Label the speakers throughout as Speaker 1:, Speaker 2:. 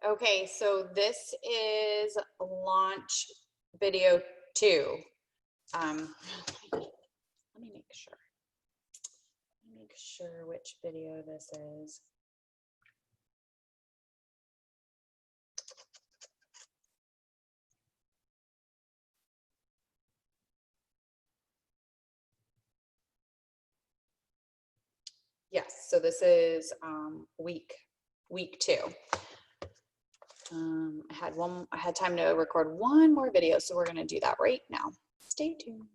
Speaker 1: Okay, so this is launch video 2. Let me make sure. Make sure which video this is. Yes, so this is week 2. I had time to record one more video, so we're going to do that right now. Stay tuned.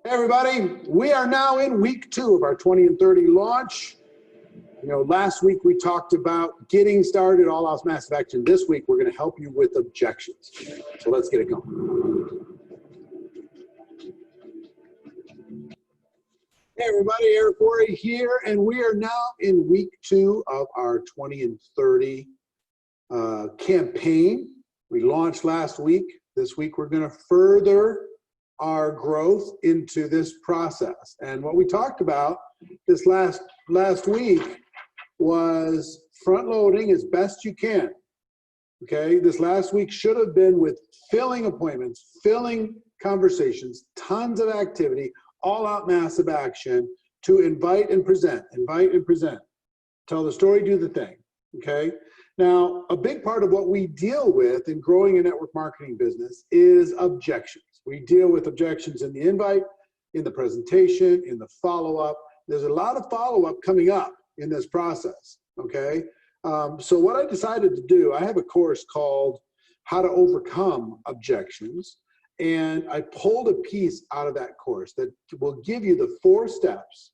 Speaker 2: Hey everybody, we are now in week 2 of our 20 and 30 launch. You know, last week we talked about getting started, all out massive action. This week we're going to help you with objections. So let's get it going. Hey everybody, Eric Worre here, and we are now in week 2 of our 20 and 30 campaign. We launched last week. This week we're going to further our growth into this process. And what we talked about this last week was front loading as best you can. Okay, this last week should have been with filling appointments, filling conversations, tons of activity, all out massive action to invite and present, tell the story, do the thing. Okay, now a big part of what we deal with in growing a network marketing business is objections. We deal with objections in the invite, in the presentation, in the follow-up. There's a lot of follow-up coming up in this process, okay? So what I decided to do, I have a course called How to Overcome Objections, and I pulled a piece out of that course that will give you the 4 steps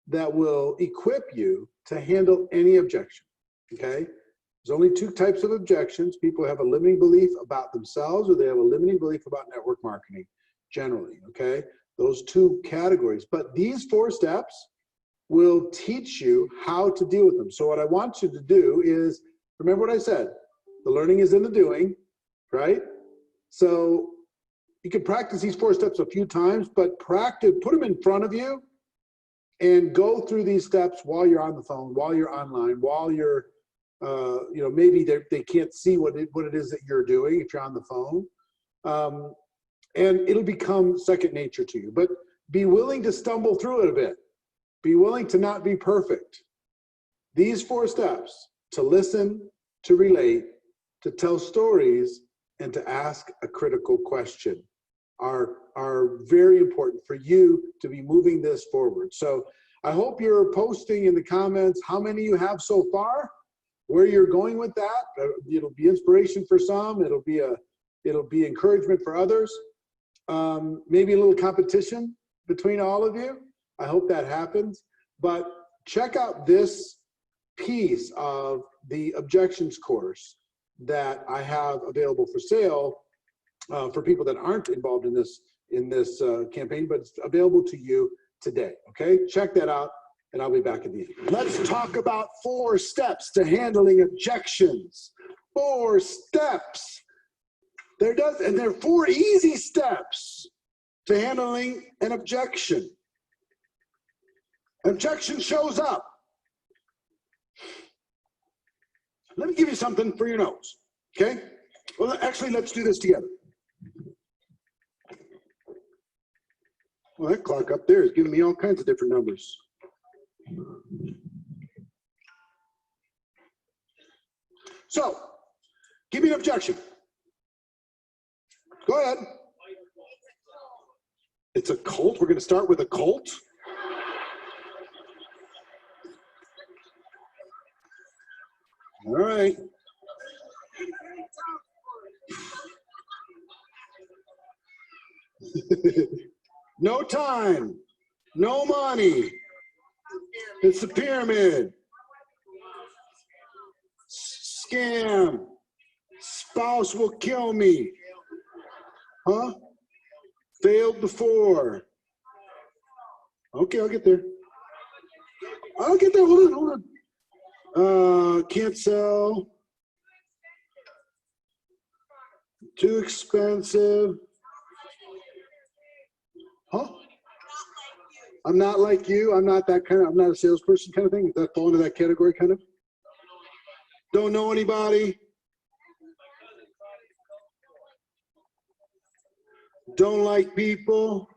Speaker 2: that will equip you to handle any objection, okay? There's only 2 types of objections. People have a limiting belief about themselves, or they have a limiting belief about network marketing generally, okay? Those 2 categories. But these 4 steps will teach you how to deal with them. So what I want you to do is, remember what I said, the learning is in the doing, right? So you can practice these 4 steps a few times, but practice, put them in front of you and go through these steps while you're on the phone, while you're online, while you're you know, maybe they can't see what it is that you're doing if you're on the phone. And it'll become second nature to you. But be willing to stumble through it a bit. Be willing to not be perfect. These 4 steps, to listen, to relate, to tell stories, and to ask a critical question, are very important for you to be moving this forward. So I hope you're posting in the comments how many you have so far, where you're going with that. It'll be inspiration for some. It'll be a It'll be encouragement for others. Maybe a little competition between all of you. I hope that happens. But check out this piece of the objections course that I have available for sale for people that aren't involved in this campaign, but it's available to you today. Okay, check that out, and I'll be back at the end. Let's talk about 4 steps to handling objections. 4 steps. There are 4 easy steps to handling an objection. Objection shows up. Let me give you something for your notes, okay? Well, actually, let's do this together. Well, that clock up there is giving me all kinds of different numbers. So, give me an objection. Go ahead. It's a cult? We're going to start with a cult? All right. No time, no money. It's a pyramid. Scam. Spouse will kill me. Huh? Failed before. Okay, I'll get there. I'll get there. Hold on. Can't sell. Too expensive. Huh? I'm not like you. I'm not that kind of, I'm not a salesperson kind of thing. Does that fall into that category kind of? Don't know anybody. Don't like people.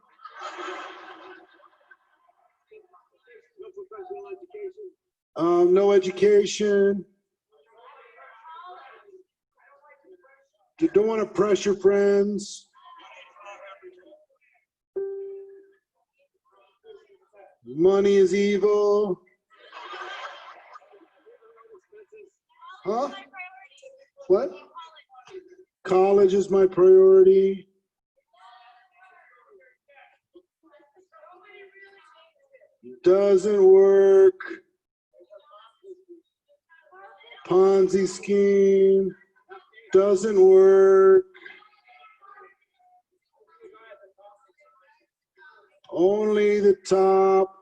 Speaker 2: No education. Don't want to pressure friends. Money is evil. Huh? What? College is my priority. Doesn't work. Ponzi scheme. Doesn't work. Only the top.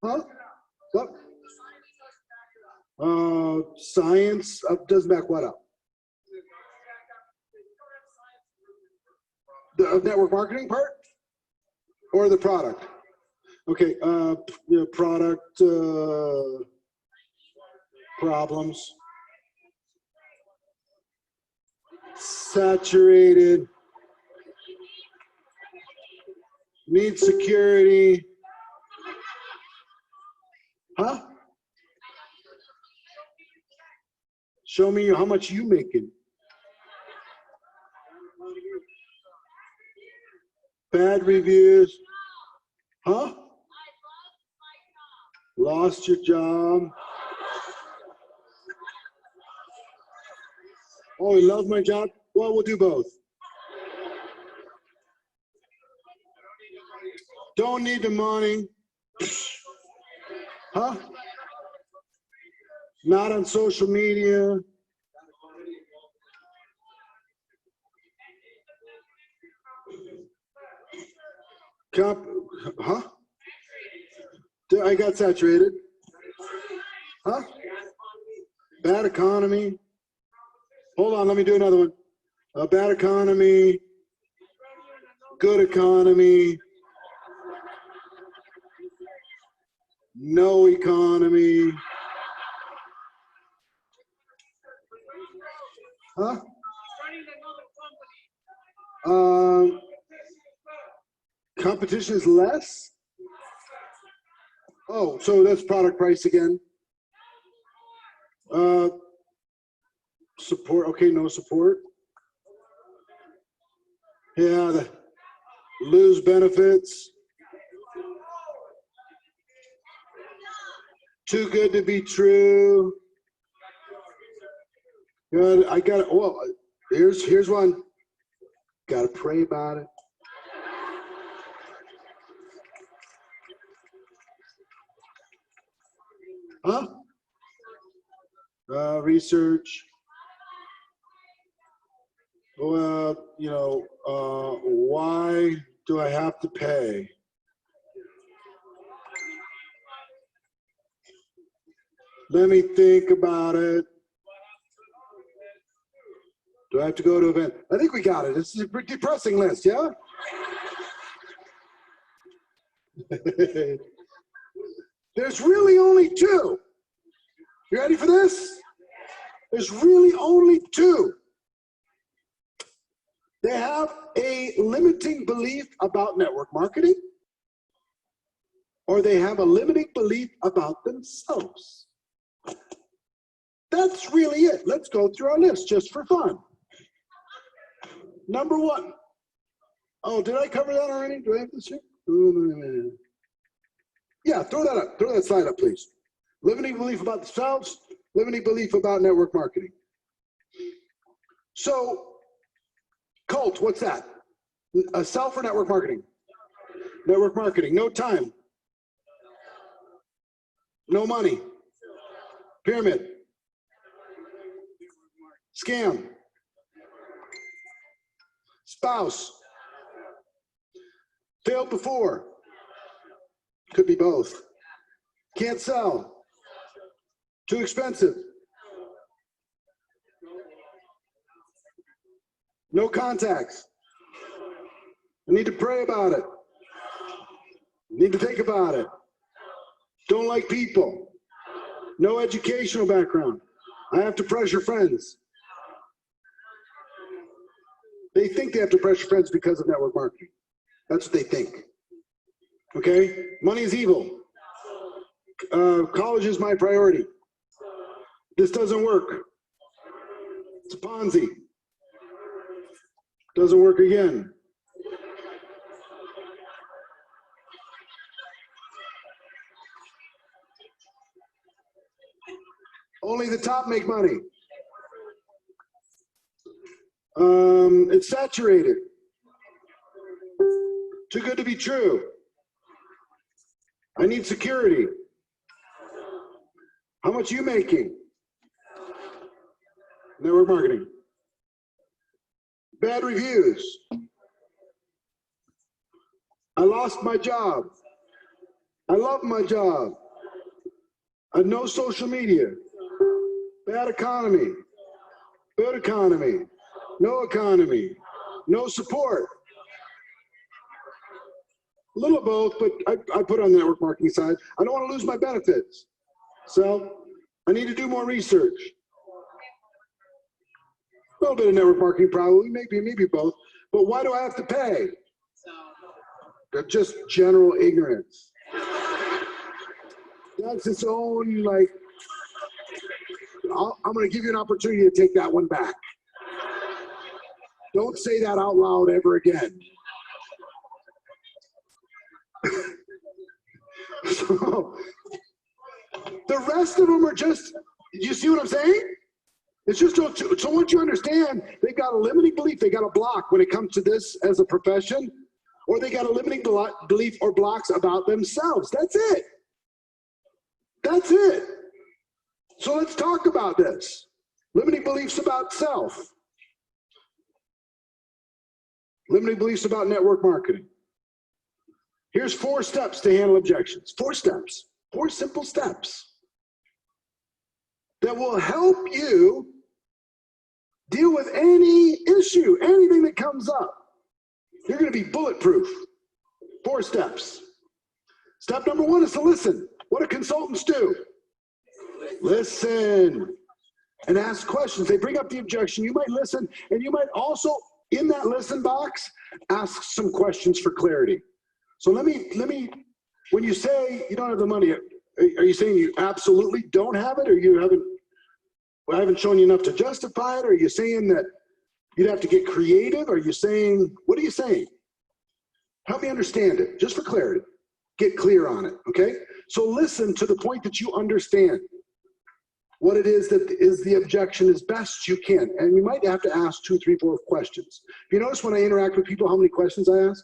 Speaker 2: Huh? What? Science doesn't back what up? The network marketing part or the product? Okay, the product problems. Saturated. Need security. Huh? Show me how much you making. Bad reviews. Huh? Lost your job. Oh, you love my job? Well, we'll do both. Don't need the money. Huh? Not on social media. Huh? I got saturated. Huh? Bad economy. Hold on, let me do another one. Bad economy. Good economy. No economy. Huh? Competition is less? Oh, so that's product price again. Support, okay, no support. Yeah, lose benefits. Too good to be true. Good, I got it. Well, Here's one. Gotta pray about it. Huh? Research. Well, why do I have to pay? Let me think about it. Do I have to go to an event? I think we got it. This is a pretty depressing list, yeah? There's really only two. You ready for this? There's really only two. They have a limiting belief about network marketing, or they have a limiting belief about themselves. That's really it. Let's go through our list just for fun. Number one. Oh, did I cover that already? Do I have this here? Yeah, throw that up. Throw that slide up, please. Limiting belief about themselves, limiting belief about network marketing. So, cult, what's that? A self or network marketing? Network marketing. No time. No money. Pyramid. Scam. Spouse. Failed before. Could be both. Can't sell. Too expensive. No contacts. I need to pray about it. Need to think about it. Don't like people. No educational background. I have to pressure friends. They think they have to pressure friends because of network marketing. That's what they think. Okay? Money is evil. College is my priority. This doesn't work. It's a Ponzi. Doesn't work again. Only the top make money. It's saturated. Too good to be true. I need security. How much are you making? Network marketing. Bad reviews. I lost my job. I love my job. No social media. Bad economy. Good economy. No economy. No support. A little of both, but I put on the network marketing side. I don't want to lose my benefits. So I need to do more research. A little bit of network marketing probably, maybe both. But why do I have to pay? Just general ignorance. That's its own, like, I'm going to give you an opportunity to take that one back. Don't say that out loud ever again. So, the rest of them are just, you see what I'm saying? It's just, so once you understand, they've got a limiting belief, they got a block when it comes to this as a profession, or they got a limiting belief or blocks about themselves. That's it. That's it. So let's talk about this. Limiting beliefs about self. Limiting beliefs about network marketing. Here's 4 steps to handle objections. 4 steps. 4 simple steps that will help you deal with any issue, anything that comes up. You're going to be bulletproof. 4 steps. Step number 1 is to listen. What do consultants do? Listen and ask questions. They bring up the objection. You might listen, and you might also, in that listen box, ask some questions for clarity. So let me, when you say you don't have the money, are you saying you absolutely don't have it, or I haven't shown you enough to justify it? Or are you saying that you'd have to get creative? Are you saying, what are you saying? Help me understand it, just for clarity. Get clear on it, okay? So listen to the point that you understand. what it is that is the objection as best you can. And you might have to ask 2, 3, 4 questions. If you notice when I interact with people, how many questions I ask?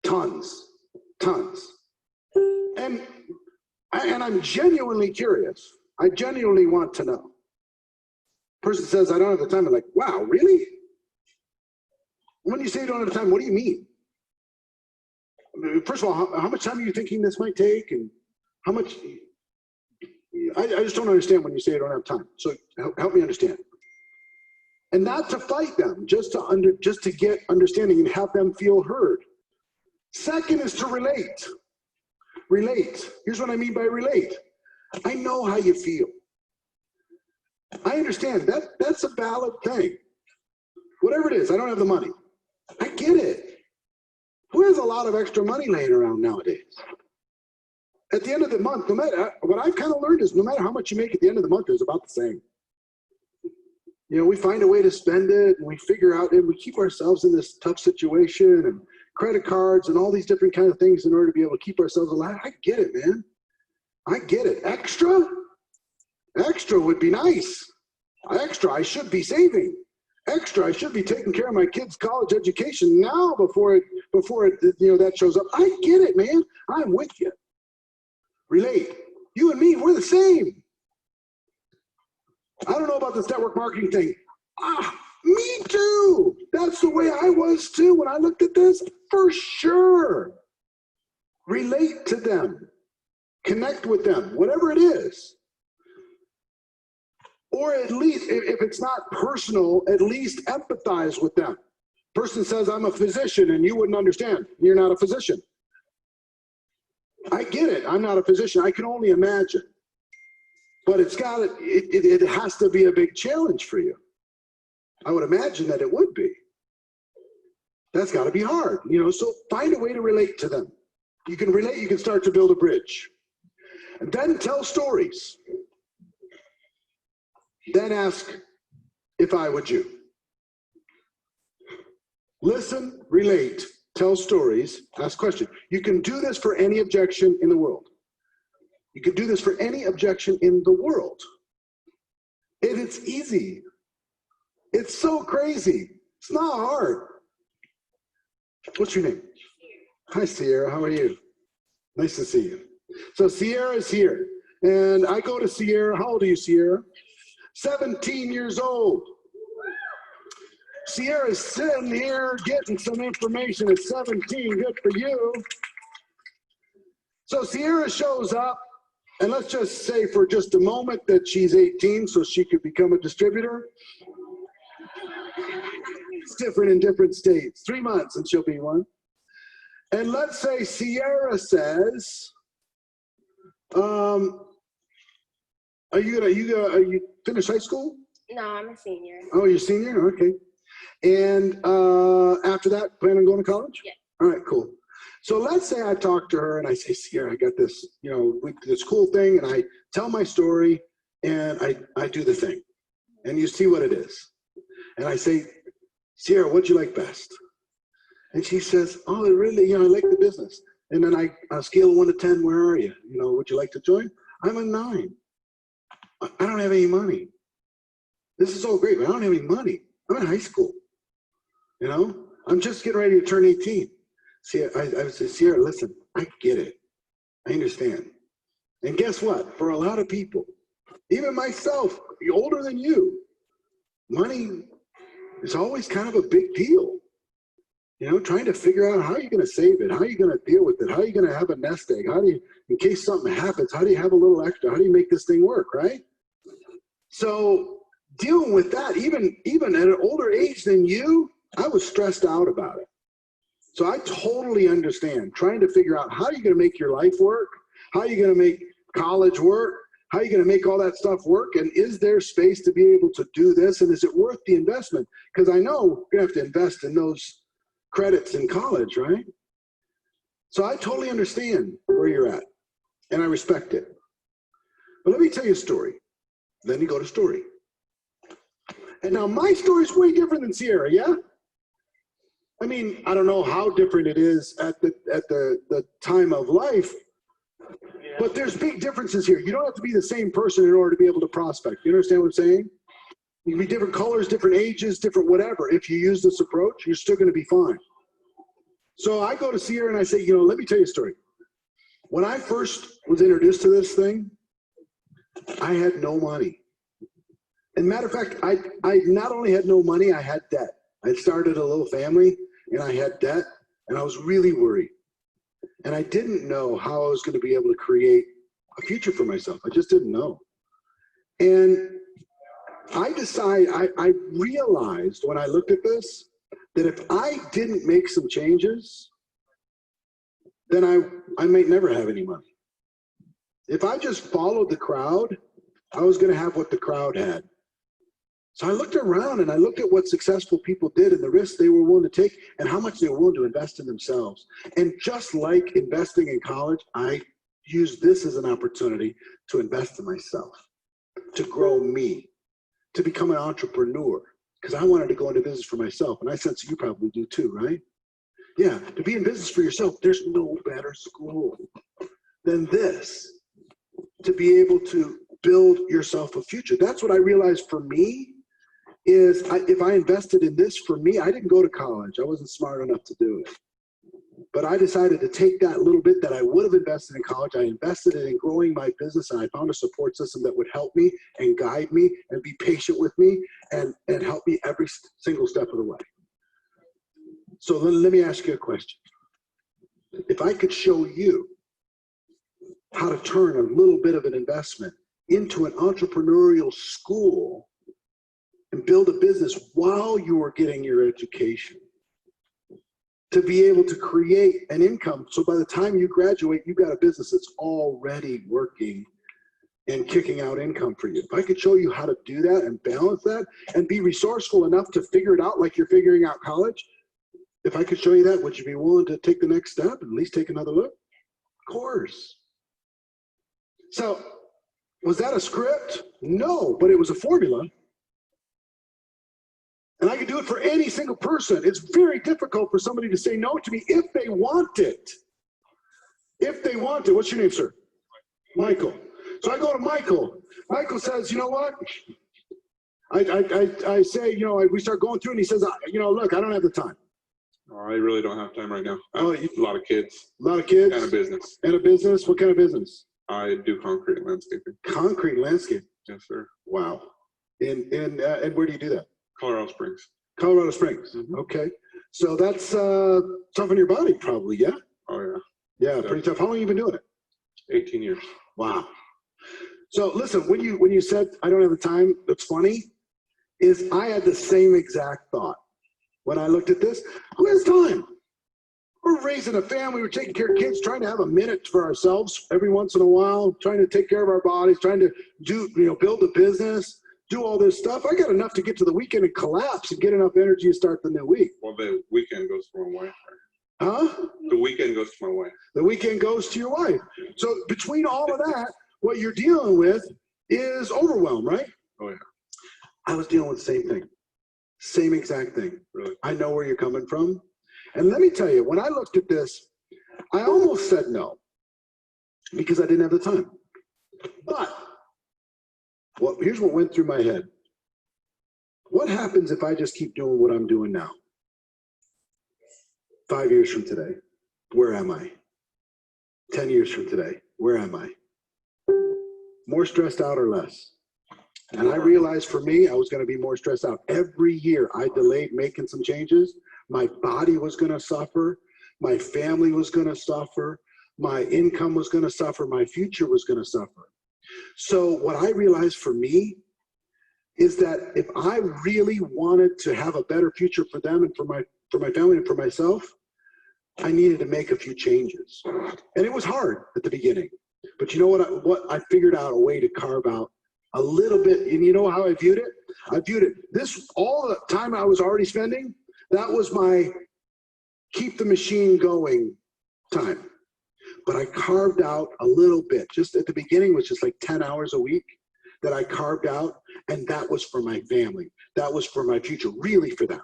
Speaker 2: Tons. And I'm genuinely curious. I genuinely want to know. Person says, I don't have the time. I'm like, wow, really? When you say you don't have the time, what do you mean? First of all, how much time are you thinking this might take? And how much? I just don't understand when you say you don't have time. So help me understand. And not to fight them, just to get understanding and have them feel heard. Second is to relate. Relate. Here's what I mean by relate. I know how you feel. I understand that's a valid thing. Whatever it is, I don't have the money. I get it. Who has a lot of extra money laying around nowadays? At the end of the month, no matter what I've kind of learned is no matter how much you make at the end of the month, it's about the same. You know, we find a way to spend it and we figure out and we keep ourselves in this tough situation and credit cards and all these different kind of things in order to be able to keep ourselves alive. I get it, man. I get it. Extra would be nice. Extra, I should be saving. Extra, I should be taking care of my kids' college education now before it, that shows up. I get it, man. I'm with you. Relate. You and me, we're the same. I don't know about this network marketing thing. Me too. That's the way I was too when I looked at this, for sure. Relate to them. Connect with them, whatever it is. Or at least, if it's not personal, at least empathize with them. Person says, I'm a physician, and you wouldn't understand. You're not a physician. I get it. I'm not a physician. I can only imagine. But it has to be a big challenge for you. I would imagine that it would be. That's got to be hard, so find a way to relate to them. You can relate, you can start to build a bridge. And then tell stories. Then ask, if I would you. Listen, relate, tell stories, ask questions. You can do this for any objection in the world. You can do this for any objection in the world. And it's easy. It's so crazy. It's not hard. What's your name? Hi, Sierra. How are you? Nice to see you. So Sierra's here. And I go to Sierra. How old are you, Sierra? 17 years old. Sierra's sitting here getting some information at 17. Good for you. So Sierra shows up. And let's just say for just a moment that she's 18 so she could become a distributor. It's different in different states. 3 months and she'll be one. And let's say Sierra says, are you finished high school?
Speaker 3: No, I'm a senior.
Speaker 2: Oh, you're a senior? Okay. And after that, plan on going to college?
Speaker 3: Yeah.
Speaker 2: All right, cool. So let's say I talk to her and I say, Sierra, I got this, this cool thing, and I tell my story and I do the thing. And you see what it is. And I say, Sierra, what'd you like best? And she says, oh, really, I like the business. And then on a scale of 1 to 10, where are you? Would you like to join? I'm a 9. I don't have any money. This is all great, but I don't have any money. I'm in high school. I'm just getting ready to turn 18. See, I would say, Sierra, listen, I get it. I understand. And guess what? For a lot of people, even myself, older than you, money is always kind of a big deal. Trying to figure out how you're going to save it, how you're going to deal with it, how you're going to have a nest egg, how do you, in case something happens, how do you have a little extra, how do you make this thing work, right? So dealing with that, even at an older age than you, I was stressed out about it. So I totally understand trying to figure out how you're going to make your life work, how you're going to make college work, how you're going to make all that stuff work, and is there space to be able to do this, and is it worth the investment? Because I know you're going to have to invest in those credits in college, right? So I totally understand where you're at, and I respect it. But let me tell you a story. Then you go to story. And now my story is way different than Sierra, yeah? I mean, I don't know how different it is at the time of life, But there's big differences here. You don't have to be the same person in order to be able to prospect. You understand what I'm saying? You can be different colors, different ages, different whatever. If you use this approach, you're still going to be fine. So I go to see her and I say, you know, let me tell you a story. When I first was introduced to this thing, I had no money. And matter of fact, I not only had no money, I had debt. I started a little family and I had debt and I was really worried. And I didn't know how I was going to be able to create a future for myself. I just didn't know. And I realized when I looked at this, that if I didn't make some changes, then I might never have any money. If I just followed the crowd, I was going to have what the crowd had. So I looked around and I looked at what successful people did and the risks they were willing to take and how much they were willing to invest in themselves. And just like investing in college, I used this as an opportunity to invest in myself, to grow me, to become an entrepreneur, because I wanted to go into business for myself. And I sense you probably do too, right? Yeah, to be in business for yourself, there's no better school than this, to be able to build yourself a future. That's what I realized for me is if I invested in this for me, I didn't go to college. I wasn't smart enough to do it. But I decided to take that little bit that I would have invested in college. I invested it in growing my business, and I found a support system that would help me and guide me and be patient with me and help me every single step of the way. So let me ask you a question. If I could show you how to turn a little bit of an investment into an entrepreneurial school and build a business while you are getting your education, to be able to create an income. So by the time you graduate, you've got a business that's already working and kicking out income for you. If I could show you how to do that and balance that and be resourceful enough to figure it out like you're figuring out college, if I could show you that, would you be willing to take the next step and at least take another look? Of course. So was that a script? No, but it was a formula. And I can do it for any single person. It's very difficult for somebody to say no to me if they want it. If they want it. What's your name, sir? Michael. So I go to Michael. Michael says, you know what? I say, you know, we start going through and he says, you know, look, I don't have the time.
Speaker 3: I really don't have time right now. I have a lot of kids.
Speaker 2: A lot of kids?
Speaker 3: And a business.
Speaker 2: And a business? What kind of business?
Speaker 3: I do concrete and landscaping.
Speaker 2: Concrete landscape?
Speaker 3: Yes, sir.
Speaker 2: Wow. And where do you do that?
Speaker 3: Colorado Springs.
Speaker 2: Colorado Springs. Mm-hmm. Okay. So that's tough on your body probably, yeah?
Speaker 3: Oh, yeah.
Speaker 2: Yeah, pretty tough. How long have you been doing it?
Speaker 3: 18 years.
Speaker 2: Wow. So listen, when you said, I don't have the time, what's funny is I had the same exact thought. When I looked at this, who has time? We're raising a family, we're taking care of kids, trying to have a minute for ourselves every once in a while, trying to take care of our bodies, trying to build a business, do all this stuff. I got enough to get to the weekend and collapse and get enough energy to start the new week.
Speaker 3: Well, the weekend goes to my wife.
Speaker 2: Huh?
Speaker 3: The weekend goes to my wife.
Speaker 2: The weekend goes to your wife. So between all of that, what you're dealing with is overwhelm, right?
Speaker 3: Oh, yeah.
Speaker 2: I was dealing with the same thing. Same exact thing.
Speaker 3: Really?
Speaker 2: I know where you're coming from. And let me tell you, when I looked at this, I almost said no because I didn't have the time. But here's what went through my head. What happens if I just keep doing what I'm doing now? 5 years from today, where am I? 10 years from today, where am I? More stressed out or less? And I realized for me, I was going to be more stressed out. Every year I delayed making some changes. My body was going to suffer. My family was going to suffer. My income was going to suffer. My future was going to suffer. So what I realized for me is that if I really wanted to have a better future for them and for my family and for myself, I needed to make a few changes. And it was hard at the beginning. But you know what I figured out a way to carve out a little bit, and you know how I viewed it? I viewed it, all the time I was already spending, that was my keep the machine going time. But I carved out a little bit, just at the beginning was just like 10 hours a week that I carved out, and that was for my family. That was for my future, really for them.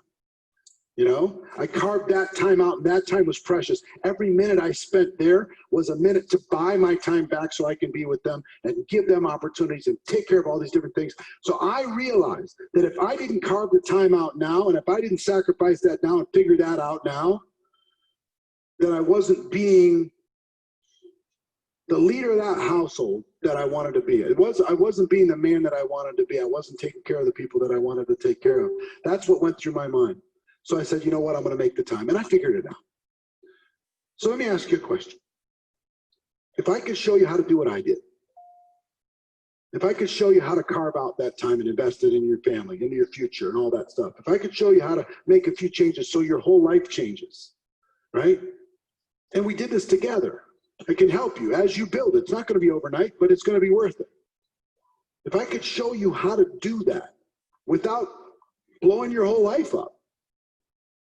Speaker 2: You know, I carved that time out, and that time was precious. Every minute I spent there was a minute to buy my time back so I can be with them and give them opportunities and take care of all these different things. So I realized that if I didn't carve the time out now, and if I didn't sacrifice that now and figure that out now, that I wasn't being the leader of that household that I wanted to be. I wasn't being the man that I wanted to be. I wasn't taking care of the people that I wanted to take care of. That's what went through my mind. So I said, you know what, I'm going to make the time. And I figured it out. So let me ask you a question. If I could show you how to do what I did, if I could show you how to carve out that time and invest it in your family, into your future and all that stuff, if I could show you how to make a few changes so your whole life changes, right? And we did this together. I can help you as you build it. It's not going to be overnight, but it's going to be worth it. If I could show you how to do that without blowing your whole life up,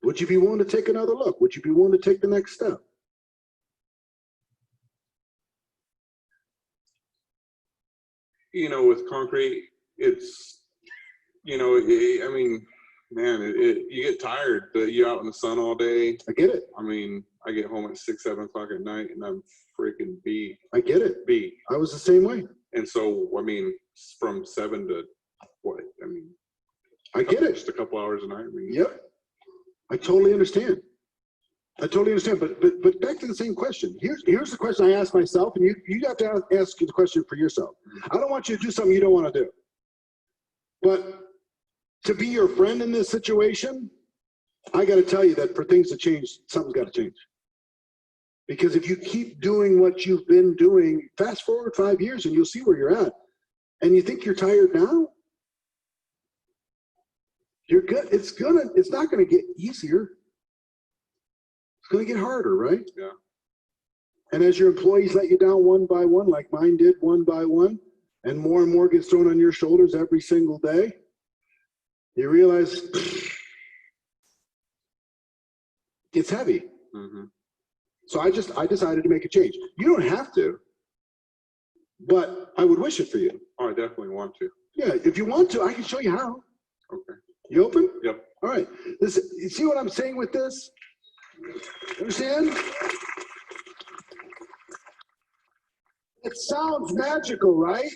Speaker 2: would you be willing to take another look? Would you be willing to take the next step?
Speaker 3: You know, with concrete, it's, you know, I mean, man, you get tired. You're out in the sun all day.
Speaker 2: I get it.
Speaker 3: I mean, I get home at 6, 7 o'clock at night, and I'm freaking beat.
Speaker 2: I get it.
Speaker 3: Beat.
Speaker 2: I was the same way.
Speaker 3: And so, I mean, from 7 to what? I mean,
Speaker 2: I get it.
Speaker 3: Just a couple hours a night. I mean,
Speaker 2: yep. I totally understand. I totally understand. But back to the same question. Here's the question I ask myself, and you have to ask the question for yourself. I don't want you to do something you don't want to do. But to be your friend in this situation, I got to tell you that for things to change, something's got to change. Because if you keep doing what you've been doing, fast forward 5 years and you'll see where you're at. And you think you're tired now? You're good. It's not gonna get easier. It's gonna get harder, right?
Speaker 3: Yeah.
Speaker 2: And as your employees let you down one by one, like mine did one by one, and more gets thrown on your shoulders every single day, you realize it's heavy.
Speaker 3: Mm-hmm.
Speaker 2: So I decided to make a change. You don't have to, but I would wish it for you.
Speaker 3: Oh, I definitely want to.
Speaker 2: Yeah, if you want to, I can show you how.
Speaker 3: Okay.
Speaker 2: You open?
Speaker 3: Yep.
Speaker 2: All right. You see what I'm saying with this? Understand? It sounds magical, right?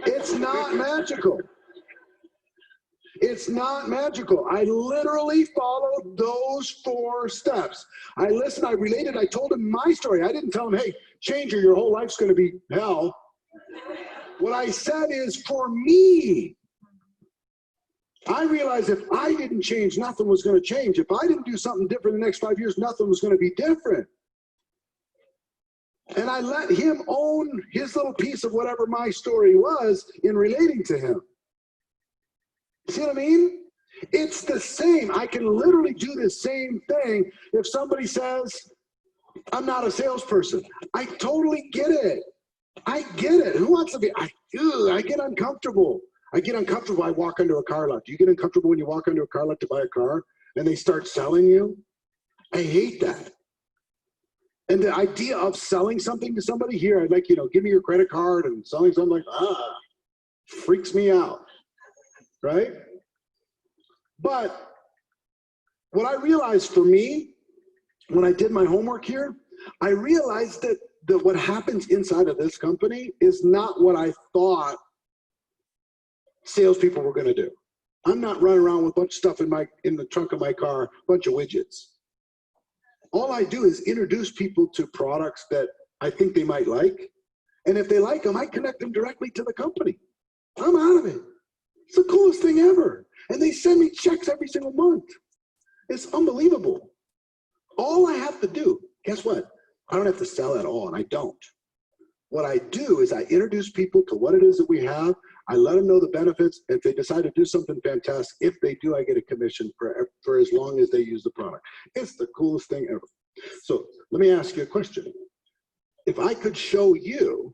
Speaker 2: It's not magical. It's not magical. I literally followed those 4 steps. I listened, I related, I told him my story. I didn't tell him, hey, changer, your whole life's going to be hell. What I said is, for me, I realized if I didn't change, nothing was going to change. If I didn't do something different in the next 5 years, nothing was going to be different. And I let him own his little piece of whatever my story was in relating to him. See what I mean? It's the same. I can literally do the same thing if somebody says, I'm not a salesperson. I totally get it. I get it. Who wants to be? I get uncomfortable. I get uncomfortable. I walk into a car lot. Do you get uncomfortable when you walk into a car lot to buy a car and they start selling you? I hate that. And the idea of selling something to somebody here, I'd like, give me your credit card and selling something like, freaks me out. Right? But what I realized for me, when I did my homework here, I realized that what happens inside of this company is not what I thought salespeople were going to do. I'm not running around with a bunch of stuff in the trunk of my car, a bunch of widgets. All I do is introduce people to products that I think they might like. And if they like them, I connect them directly to the company. I'm out of it. It's the coolest thing ever. And they send me checks every single month. It's unbelievable. All I have to do, guess what? I don't have to sell at all, and I don't. What I do is I introduce people to what it is that we have. I let them know the benefits. If they decide to do something fantastic, if they do, I get a commission for as long as they use the product. It's the coolest thing ever. So let me ask you a question. If I could show you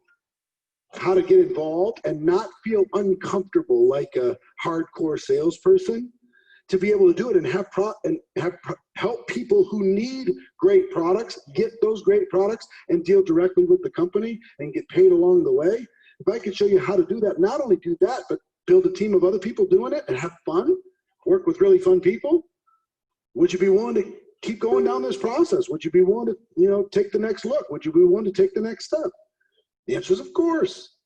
Speaker 2: how to get involved and not feel uncomfortable like a hardcore salesperson, to be able to do it and help people who need great products get those great products and deal directly with the company and get paid along the way. If I could show you how to do that, not only do that, but build a team of other people doing it and have fun, work with really fun people? Would you be willing to keep going down this process? Would you be willing to, you know, take the next look? Would you be willing to take the next step? The answer is of course.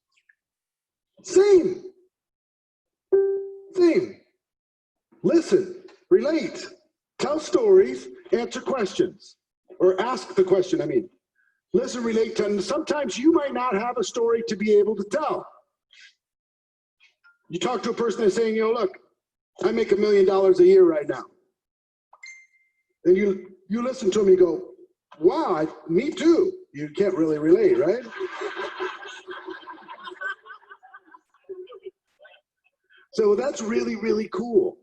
Speaker 2: Same. Listen, relate, tell stories, answer questions, or ask the question, I mean. Listen, relate, and sometimes you might not have a story to be able to tell. You talk to a person that's saying, you know, look, I make $1 million a year right now. And you listen to them, you go, wow, me too. You can't really relate, right? So that's really, really cool.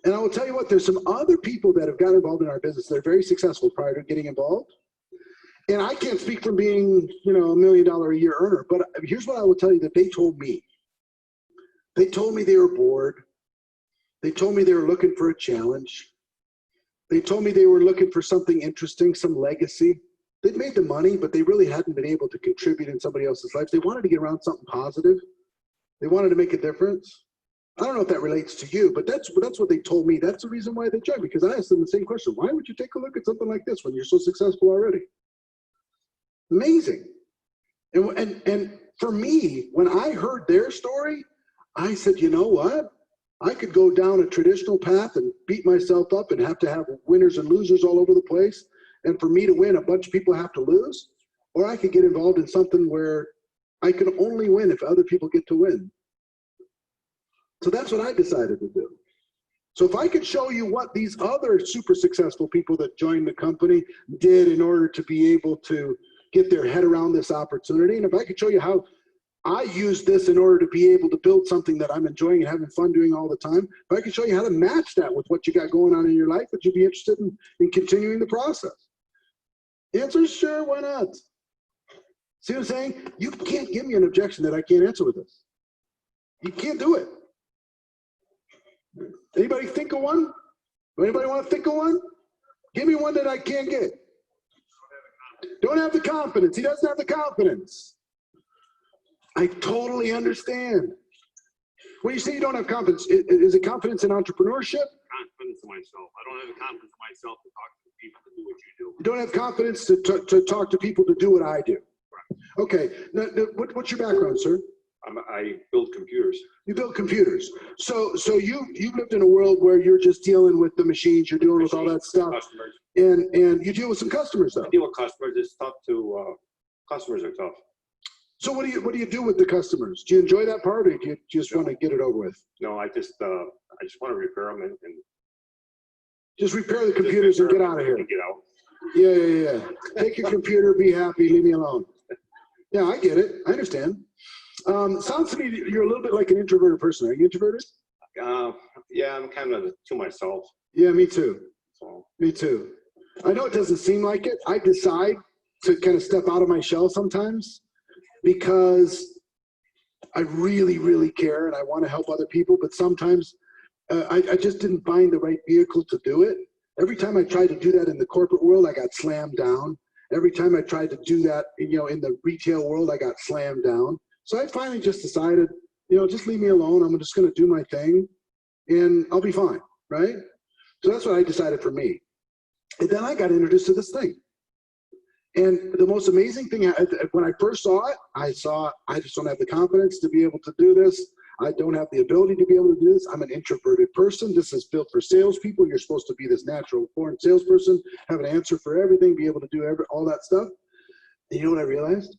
Speaker 2: And I will tell you what, there's some other people that have got involved in our business that are very successful prior to getting involved. And I can't speak from being, you know, $1 million a year earner, but here's what I will tell you that they told me. They told me they were bored. They told me they were looking for a challenge. They told me they were looking for something interesting, some legacy. They'd made the money, but they really hadn't been able to contribute in somebody else's life. They wanted to get around something positive. They wanted to make a difference. I don't know if that relates to you, but that's what they told me. That's the reason why they joined, because I asked them the same question. Why would you take a look at something like this when you're so successful already? Amazing. And for me, when I heard their story, I said, you know what? I could go down a traditional path and beat myself up and have to have winners and losers all over the place. And for me to win, a bunch of people have to lose. Or I could get involved in something where I can only win if other people get to win. So that's what I decided to do. So if I could show you what these other super successful people that joined the company did in order to be able to get their head around this opportunity, and if I could show you how I use this in order to be able to build something that I'm enjoying and having fun doing all the time, if I could show you how to match that with what you got going on in your life, would you be interested in continuing the process? The answer is sure, why not? See what I'm saying? You can't give me an objection that I can't answer with this. You can't do it. Anybody think of one? Anybody want to think of one? Give me one that I can't get. Don't have the confidence. He doesn't have the confidence. I totally understand. When you say you don't have confidence, is it confidence in entrepreneurship?
Speaker 4: Confidence in myself. I don't have the confidence in myself to talk to people to do what you do.
Speaker 2: You don't have confidence to talk to people to do what I do. Okay. Now, what's your background, sir?
Speaker 4: I build computers.
Speaker 2: You build computers. So you've lived in a world where you're just dealing with the machines, you're dealing with all that stuff.
Speaker 4: Customers.
Speaker 2: And you deal with some customers though.
Speaker 4: I deal with customers. It's tough to, customers are tough.
Speaker 2: So what do you do with the customers? Do you enjoy that part, or do you just want to get it over with?
Speaker 4: No, I just want to repair them and
Speaker 2: just repair the computers and get out of here.
Speaker 4: And get out.
Speaker 2: Yeah. Take your computer, be happy, leave me alone. Yeah, I get it. I understand. Sounds to me you're a little bit like an introverted person. Are you introverted?
Speaker 4: Yeah, I'm kind of to myself.
Speaker 2: Yeah, me too.
Speaker 4: So.
Speaker 2: Me too. I know it doesn't seem like it. I decide to kind of step out of my shell sometimes because I really, really care and I want to help other people. But sometimes I just didn't find the right vehicle to do it. Every time I tried to do that in the corporate world, I got slammed down. Every time I tried to do that, in the retail world, I got slammed down. So I finally just decided, just leave me alone. I'm just going to do my thing and I'll be fine, right? So that's what I decided for me. And then I got introduced to this thing. And the most amazing thing, when I first saw it, I just don't have the confidence to be able to do this. I don't have the ability to be able to do this. I'm an introverted person. This is built for salespeople. You're supposed to be this natural born salesperson, have an answer for everything, be able to do all that stuff. And you know what I realized?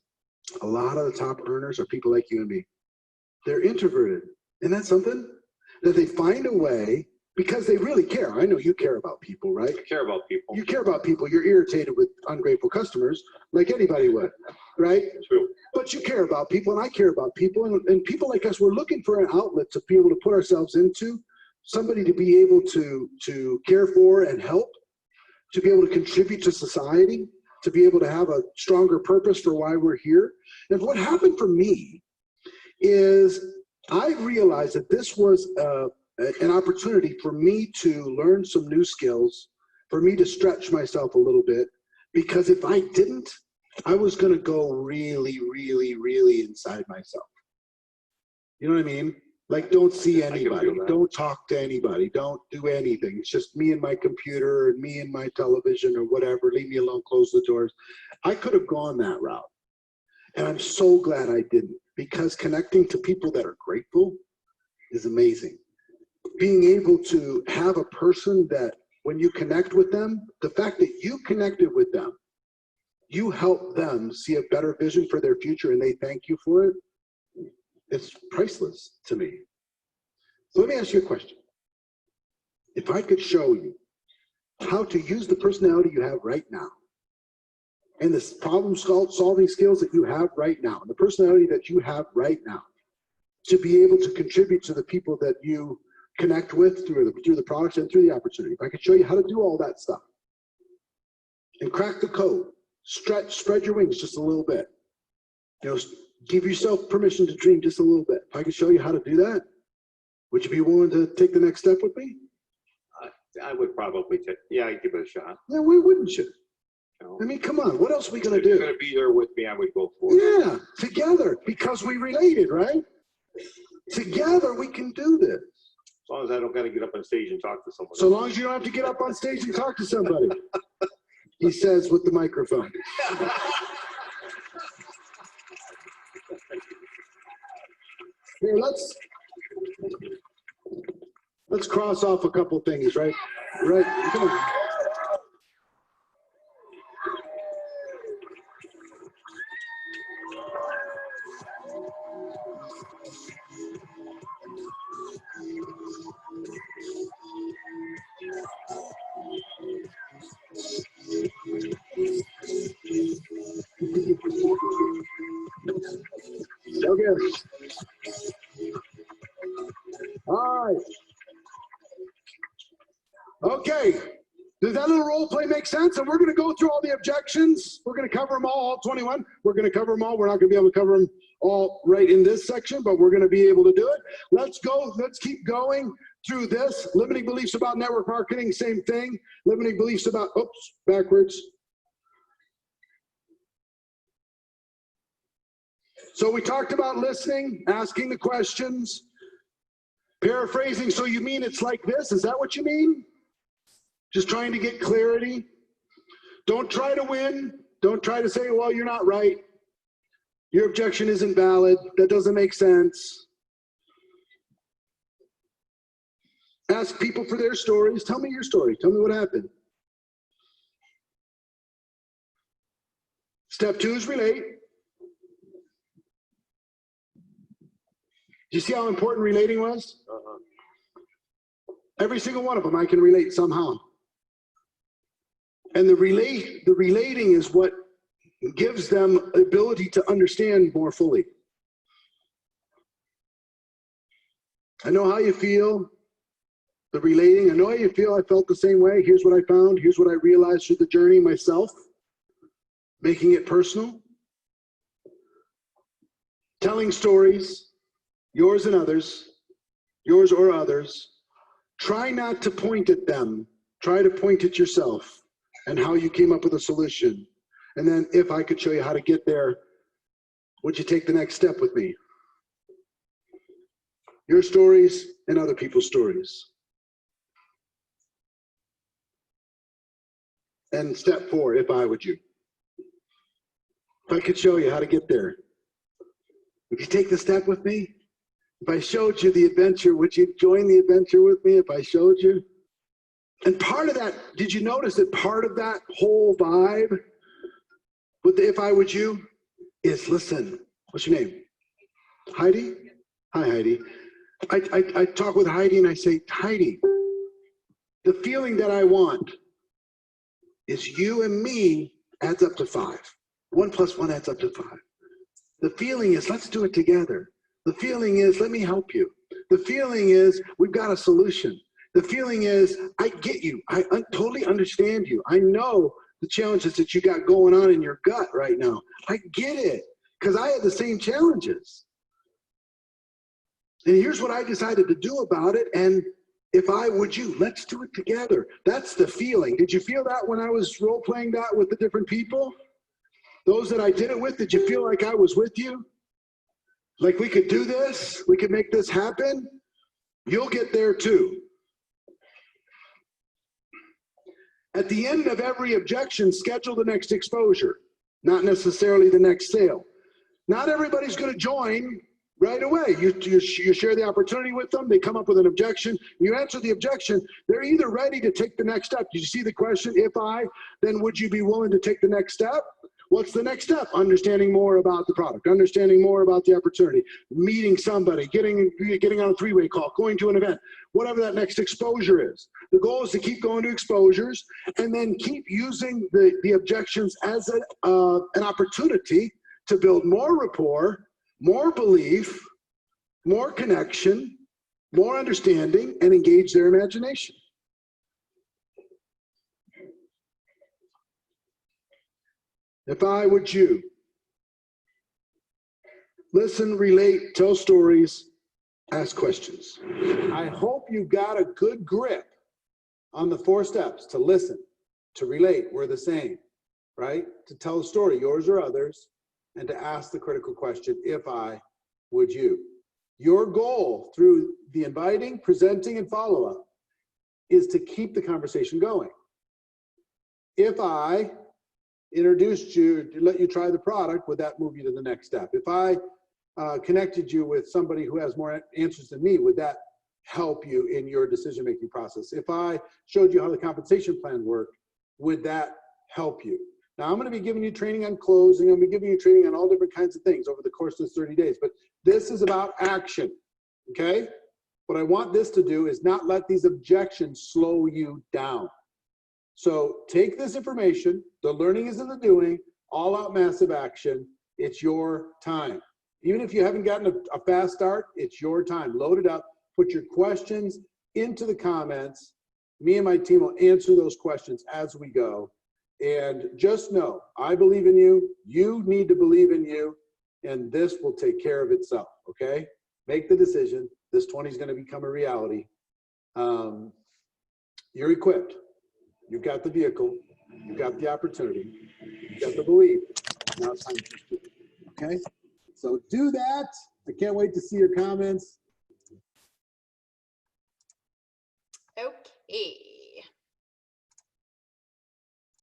Speaker 2: A lot of the top earners are people like you and me. They're introverted. And that's something that they find a way because they really care. I know you care about people, right?
Speaker 4: I care about people.
Speaker 2: You care about people. You're irritated with ungrateful customers like anybody would, right?
Speaker 4: True.
Speaker 2: But you care about people and I care about people. And people like us, we're looking for an outlet to be able to put ourselves into, somebody to be able to care for and help, to be able to contribute to society, to be able to have a stronger purpose for why we're here. And what happened for me is I realized that this was an opportunity for me to learn some new skills, for me to stretch myself a little bit, because if I didn't, I was going to go really, really, really inside myself. You know what I mean? Like, don't see
Speaker 4: I can
Speaker 2: anybody,
Speaker 4: feel that.
Speaker 2: don't talk to anybody, don't do anything. It's just me and my computer and me and my television or whatever. Leave me alone, close the doors. I could have gone that route. And I'm so glad I didn't, because connecting to people that are grateful is amazing. Being able to have a person that when you connect with them, the fact that you connected with them, you help them see a better vision for their future and they thank you for it, it's priceless to me. So let me ask you a question. If I could show you how to use the personality you have right now and the problem solving skills that you have right now, and the personality that you have right now, to be able to contribute to the people that you connect with through the products and through the opportunity. If I could show you how to do all that stuff and crack the code, spread your wings just a little bit, give yourself permission to dream just a little bit. If I could show you how to do that, would you be willing to take the next step with me?
Speaker 4: I would probably I'd give it a shot.
Speaker 2: Yeah, why wouldn't you?
Speaker 4: You
Speaker 2: I mean, come on, what else are we gonna
Speaker 4: if you're
Speaker 2: do?
Speaker 4: gonna be there with me, I would go for it.
Speaker 2: Yeah, together, because we related, right? Together we can do this.
Speaker 4: As long as I don't gotta get up on stage and talk to someone.
Speaker 2: So long as you don't have to get up on stage and talk to somebody. He says with the microphone. Here, let's cross off a couple things, right? Right, come on. Okay. All right. Okay. Does that little role play make sense? And we're going to go through all the objections. We're going to cover them all 21. We're going to cover them all. We're not going to be able to cover them all right in this section, but we're going to be able to do it. Let's go. Let's keep going through this. Limiting beliefs about network marketing, same thing. Limiting beliefs about, oops, backwards. So we talked about listening, asking the questions, paraphrasing. So you mean it's like this? Is that what you mean? Just trying to get clarity. Don't try to win. Don't try to say, well, you're not right. Your objection isn't valid. That doesn't make sense. Ask people for their stories. Tell me your story. Tell me what happened. Step 2 is relate. Do you see how important relating was? Every single one of them I can relate somehow. And the relating is what gives them the ability to understand more fully. I know how you feel. The relating, I know how you feel. I felt the same way. Here's what I found. Here's what I realized through the journey myself. Making it personal. Telling stories, yours and others, yours or others. Try not to point at them. Try to point at yourself and how you came up with a solution. And then if I could show you how to get there, would you take the next step with me? Your stories and other people's stories. And step 4, if I would you. If I could show you how to get there. Would you take the step with me? If I showed you the adventure, would you join the adventure with me if I showed you? And part of that, did you notice that part of that whole vibe with the if I would you is, listen, what's your name? Heidi? Hi, Heidi. I talk with Heidi and I say, Heidi, the feeling that I want is you and me adds up to 5. 1 + 1 adds up to 5. The feeling is, let's do it together. The feeling is, let me help you. The feeling is, we've got a solution. The feeling is, I get you. I totally understand you. I know the challenges that you got going on in your gut right now. I get it, because I had the same challenges. And here's what I decided to do about it. And if I would you, let's do it together. That's the feeling. Did you feel that when I was role-playing that with the different people? Those that I did it with, did you feel like I was with you? Like, we could do this, we could make this happen. You'll get there too. At the end of every objection, schedule the next exposure, not necessarily the next sale. Not everybody's going to join right away. You share the opportunity with them. They come up with an objection. You answer the objection. They're either ready to take the next step. Did you see the question? If I, then would you be willing to take the next step? What's the next step? Understanding more about the product, understanding more about the opportunity, meeting somebody, getting on a three-way call, going to an event, whatever that next exposure is. The goal is to keep going to exposures and then keep using the objections as an opportunity to build more rapport, more belief, more connection, more understanding, and engage their imagination. If I would you, listen, relate, tell stories, ask questions. I hope you got a good grip on the 4 steps: to listen, to relate, we're the same, right? To tell a story, yours or others, and to ask the critical question, if I, would you. Your goal through the inviting, presenting, and follow-up is to keep the conversation going. If I introduced you to let you try the product, would that move you to the next step? If I connected you with somebody who has more answers than me, would that help you in your decision-making process? If I showed you how the compensation plan worked, would that help you? Now, I'm going to be giving you training on closing. I'm going to be giving you training on all different kinds of things over the course of this 30 days, but this is about action, okay? What I want this to do is not let these objections slow you down. So take this information, the learning is in the doing, all out massive action. It's your time. Even if you haven't gotten a fast start, it's your time. Load it up, put your questions into the comments. Me and my team will answer those questions as we go. And just know, I believe in you, you need to believe in you, and this will take care of itself, okay? Make the decision. This 20 is gonna become a reality. You're equipped. You've got the vehicle, you've got the opportunity, you've got the belief. Now it's time to just do it, okay? So do that. I can't wait to see your comments.
Speaker 1: Okay.